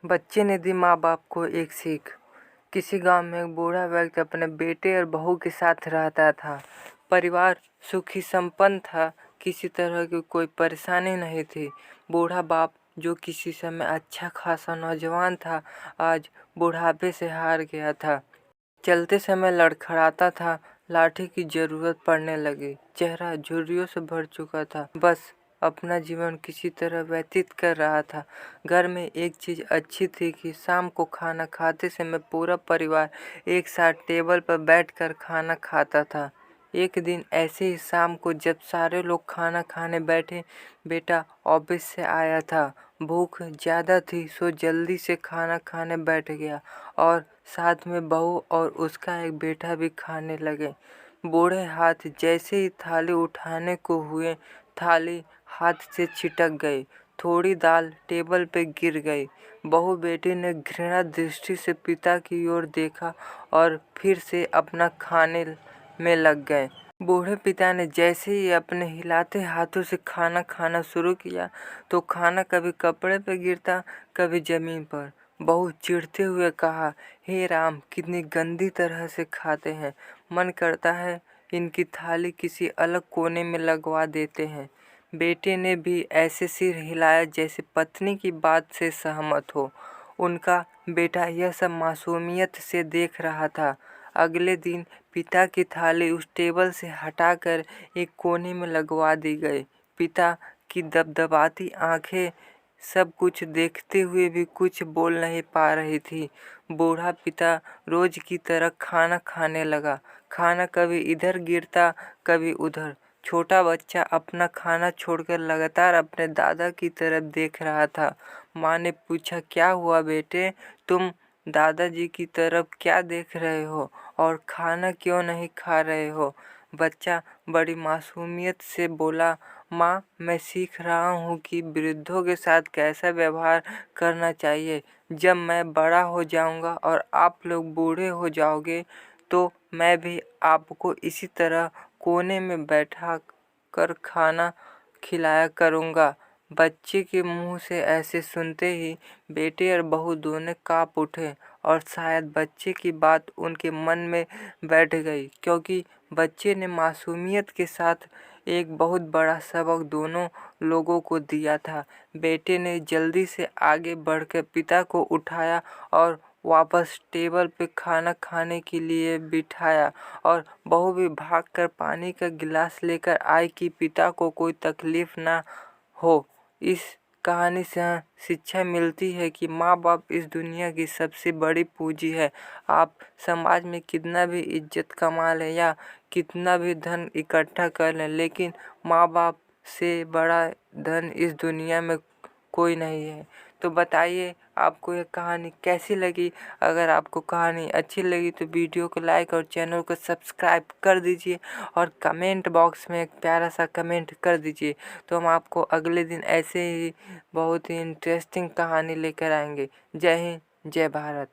बच्चे ने दी माँ बाप को एक सीख। किसी गांव में एक बूढ़ा व्यक्ति अपने बेटे और बहू के साथ रहता था। परिवार सुखी संपन्न था, किसी तरह की कोई परेशानी नहीं थी। बूढ़ा बाप, जो किसी समय अच्छा खासा नौजवान था, आज बुढ़ापे से हार गया था। चलते समय लड़खड़ाता था, लाठी की जरूरत पड़ने लगी, चेहरा झुर्रियों से भर चुका था, बस अपना जीवन किसी तरह व्यतीत कर रहा था। घर में एक चीज़ अच्छी थी कि शाम को खाना खाते समय पूरा परिवार एक साथ टेबल पर बैठकर खाना खाता था। एक दिन ऐसे ही शाम को जब सारे लोग खाना खाने बैठे, बेटा ऑफिस से आया था। भूख ज़्यादा थी सो जल्दी से खाना खाने बैठ गया और साथ में बहू और उसका एक बेटा भी खाने लगे। बूढ़े हाथ जैसे ही थाली उठाने को हुए, थाली हाथ से छिटक गई। थोड़ी दाल टेबल पे गिर गई। बहू बेटी ने घृणा दृष्टि से पिता की ओर देखा और फिर से अपना खाने में लग गए। बूढ़े पिता ने जैसे ही अपने हिलाते हाथों से खाना खाना शुरू किया तो खाना कभी कपड़े पर गिरता, कभी जमीन पर। बहू चिढ़ते हुए कहा, हे राम, कितनी गंदी तरह से खाते हैं, मन करता है इनकी थाली किसी अलग कोने में लगवा देते हैं। बेटे ने भी ऐसे सिर हिलाया जैसे पत्नी की बात से सहमत हो। उनका बेटा यह सब मासूमियत से देख रहा था। अगले दिन पिता की थाली उस टेबल से हटाकर एक कोने में लगवा दी गई। पिता की दबदबाती आंखें सब कुछ देखते हुए भी कुछ बोल नहीं पा रही थी। बूढ़ा पिता रोज की तरह खाना खाने लगा। खाना कभी इधर गिरता, कभी उधर। छोटा बच्चा अपना खाना छोड़कर लगातार अपने दादा की तरफ देख रहा था। माँ ने पूछा, क्या हुआ बेटे, तुम दादाजी की तरफ क्या देख रहे हो और खाना क्यों नहीं खा रहे हो? बच्चा बड़ी मासूमियत से बोला, माँ, मैं सीख रहा हूँ कि वृद्धों के साथ कैसा व्यवहार करना चाहिए। जब मैं बड़ा हो जाऊँगा और आप लोग बूढ़े हो जाओगे तो मैं भी आपको इसी तरह कोने में बैठा कर खाना खिलाया करूँगा। बच्चे के मुंह से ऐसे सुनते ही बेटे और बहू दोनों काँप उठे और शायद बच्चे की बात उनके मन में बैठ गई, क्योंकि बच्चे ने मासूमियत के साथ एक बहुत बड़ा सबक दोनों लोगों को दिया था। बेटे ने जल्दी से आगे बढ़कर पिता को उठाया और वापस टेबल पे खाना खाने के लिए बिठाया और बहू भी भागकर पानी का गिलास लेकर आई कि पिता को कोई तकलीफ ना हो। इस कहानी से शिक्षा मिलती है कि माँ बाप इस दुनिया की सबसे बड़ी पूंजी है। आप समाज में कितना भी इज्जत कमा लें या कितना भी धन इकट्ठा कर लें, लेकिन माँ बाप से बड़ा धन इस दुनिया में कोई नहीं है। तो बताइए आपको यह कहानी कैसी लगी। अगर आपको कहानी अच्छी लगी तो वीडियो को लाइक और चैनल को सब्सक्राइब कर दीजिए और कमेंट बॉक्स में एक प्यारा सा कमेंट कर दीजिए। तो हम आपको अगले दिन ऐसे ही बहुत ही इंटरेस्टिंग कहानी लेकर आएंगे। जय हिंद, जय भारत।